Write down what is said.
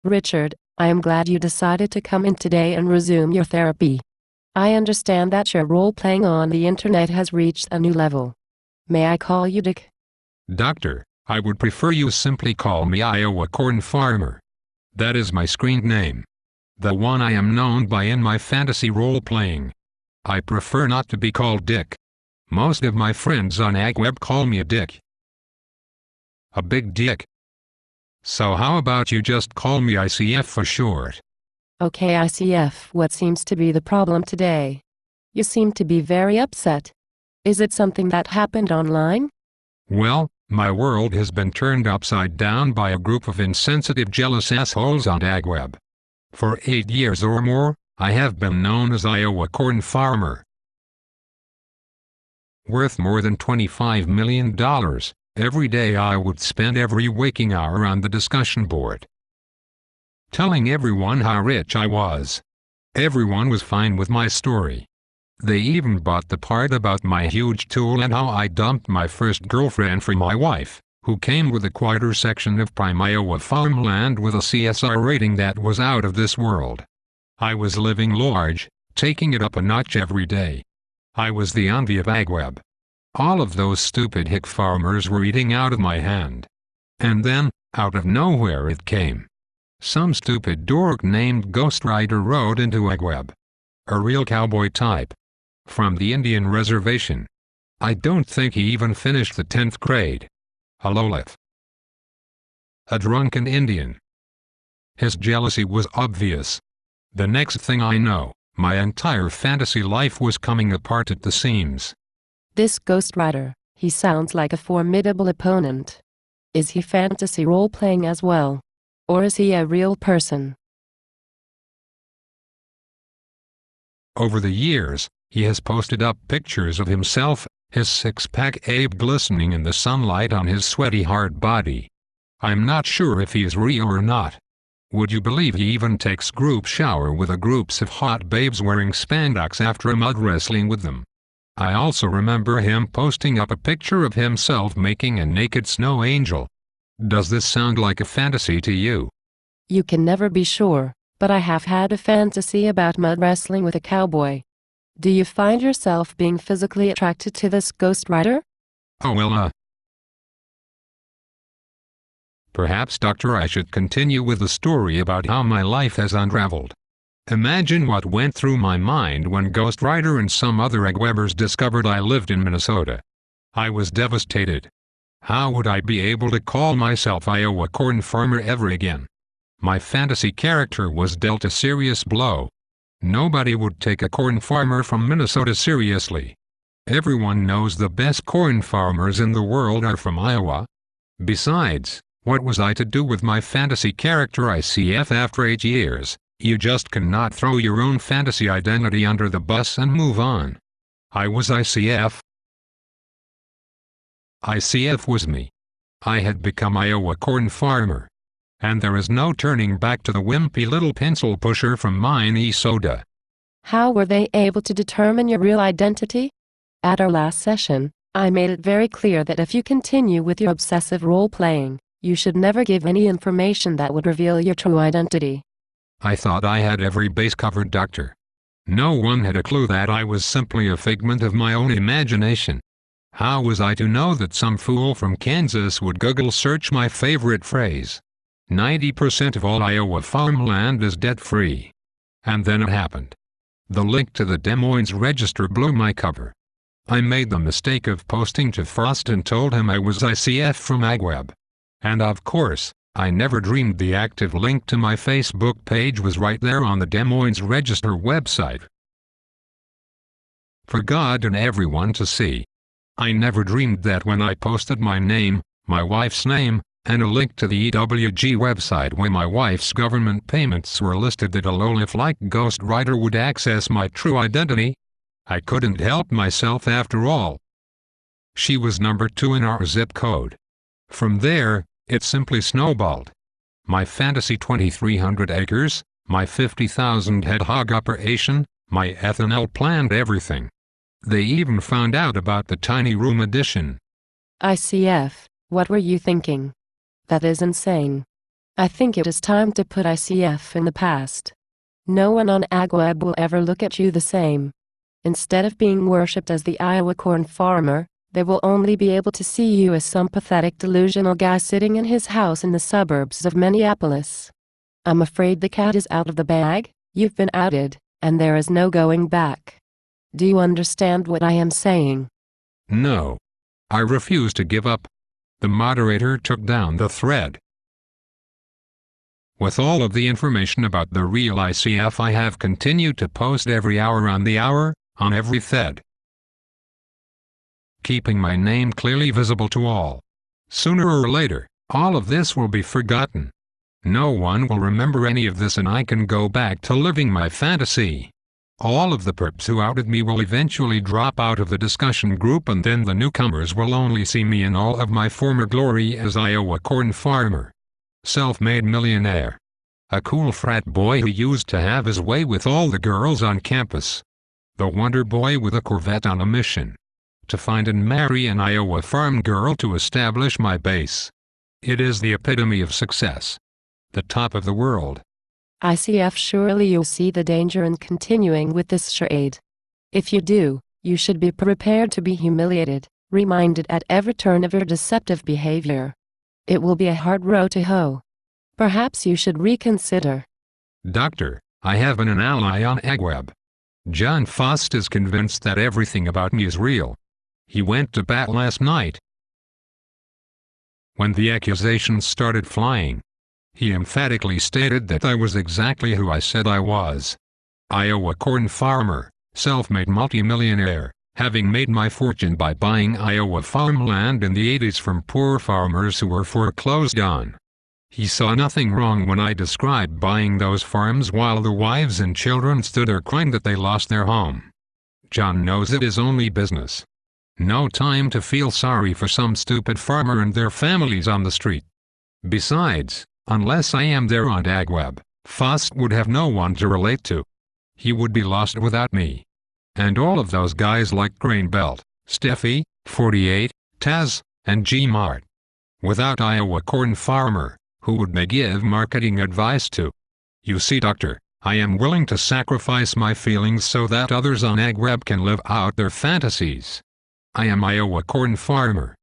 Richard, I am glad you decided to come in today and resume your therapy. I understand that your role-playing on the internet has reached a new level. May I call you Dick? Doctor, I would prefer you simply call me Iowa Corn Farmer. That is my screen name. The one I am known by in my fantasy role-playing. I prefer not to be called Dick. Most of my friends on AgWeb call me a Dick. A big dick. So how about you just call me ICF for short? Okay, ICF, what seems to be the problem today? You seem to be very upset. Is it something that happened online? Well, my world has been turned upside down by a group of insensitive, jealous assholes on AgWeb. For 8 years or more, I have been known as Iowa Corn Farmer. Worth more than $25 million, every day I would spend every waking hour on the discussion board, telling everyone how rich I was. Everyone was fine with my story. They even bought the part about my huge tool and how I dumped my first girlfriend for my wife, who came with a quarter section of prime Iowa farmland with a CSR rating that was out of this world. I was living large, taking it up a notch every day. I was the envy of AgWeb. All of those stupid hick farmers were eating out of my hand. And then, out of nowhere it came. Some stupid dork named Ghost Rider rode into AgWeb. A real cowboy type. From the Indian reservation. I don't think he even finished the 10th grade. A lowlife. A drunken Indian. His jealousy was obvious. The next thing I know, my entire fantasy life was coming apart at the seams. This Ghost Rider, he sounds like a formidable opponent. Is he fantasy role-playing as well? Or is he a real person? Over the years, he has posted up pictures of himself, his six-pack abs glistening in the sunlight on his sweaty hard body. I'm not sure if he is real or not. Would you believe he even takes group shower with a groups of hot babes wearing spandex after mud wrestling with them? I also remember him posting up a picture of himself making a naked snow angel. Does this sound like a fantasy to you? You can never be sure, but I have had a fantasy about mud wrestling with a cowboy. Do you find yourself being physically attracted to this Ghost Rider? Oh well, perhaps, Doctor, I should continue with the story about how my life has unraveled. Imagine what went through my mind when Ghost Rider and some other AgWebers discovered I lived in Minnesota. I was devastated. How would I be able to call myself Iowa Corn Farmer ever again? My fantasy character was dealt a serious blow. Nobody would take a corn farmer from Minnesota seriously. Everyone knows the best corn farmers in the world are from Iowa. Besides, what was I to do with my fantasy character ICF after 8 years? You just cannot throw your own fantasy identity under the bus and move on. I was ICF. ICF was me. I had become Iowa Corn Farmer. And there is no turning back to the wimpy little pencil pusher from Minnesota. How were they able to determine your real identity? At our last session, I made it very clear that if you continue with your obsessive role-playing, you should never give any information that would reveal your true identity. I thought I had every base covered, Doctor. No one had a clue that I was simply a figment of my own imagination. How was I to know that some fool from Kansas would Google search my favorite phrase? 90% of all Iowa farmland is debt-free. And then it happened. The link to the Des Moines Register blew my cover. I made the mistake of posting to Frost and told him I was ICF from AgWeb. And of course, I never dreamed the active link to my Facebook page was right there on the Des Moines Register website. For God and everyone to see. I never dreamed that when I posted my name, my wife's name, and a link to the EWG website where my wife's government payments were listed, that a lowlife like Ghost Rider would access my true identity. I couldn't help myself after all. She was number 2 in our zip code. From there, it simply snowballed. My fantasy 2,300 acres, my 50,000 head hog operation, my ethanol plant, everything. They even found out about the tiny room addition. ICF, what were you thinking? That is insane. I think it is time to put ICF in the past. No one on AgWeb will ever look at you the same. Instead of being worshipped as the Iowa corn farmer, they will only be able to see you as some pathetic delusional guy sitting in his house in the suburbs of Minneapolis. I'm afraid the cat is out of the bag. You've been outed, and there is no going back. Do you understand what I am saying? No. I refuse to give up. The moderator took down the thread. With all of the information about the real ICF, I have continued to post every hour on the hour, on every thread, keeping my name clearly visible to all. Sooner or later, all of this will be forgotten. No one will remember any of this, and I can go back to living my fantasy. All of the perps who outed me will eventually drop out of the discussion group, and then the newcomers will only see me in all of my former glory as Iowa corn farmer. Self-made millionaire. A cool frat boy who used to have his way with all the girls on campus. The wonder boy with a Corvette on a mission to find and marry an Iowa farm girl to establish my base. It is the epitome of success. The top of the world. ICF, surely you'll see the danger in continuing with this charade. If you do, you should be prepared to be humiliated, reminded at every turn of your deceptive behavior. It will be a hard row to hoe. Perhaps you should reconsider. Doctor, I have been an ally on AgWeb. John Faust is convinced that everything about me is real. He went to bat last night. When the accusations started flying, he emphatically stated that I was exactly who I said I was. Iowa corn farmer, self-made multimillionaire, having made my fortune by buying Iowa farmland in the 80s from poor farmers who were foreclosed on. He saw nothing wrong when I described buying those farms while the wives and children stood there crying that they lost their home. John knows it is only business. No time to feel sorry for some stupid farmer and their families on the street. Besides, unless I am there on AgWeb, Faust would have no one to relate to. He would be lost without me. And all of those guys like Grain Belt, Steffi, 48, Taz, and G-Mart. Without Iowa corn farmer, who would they give marketing advice to? You see, doctor, I am willing to sacrifice my feelings so that others on AgWeb can live out their fantasies. I am Iowa corn farmer.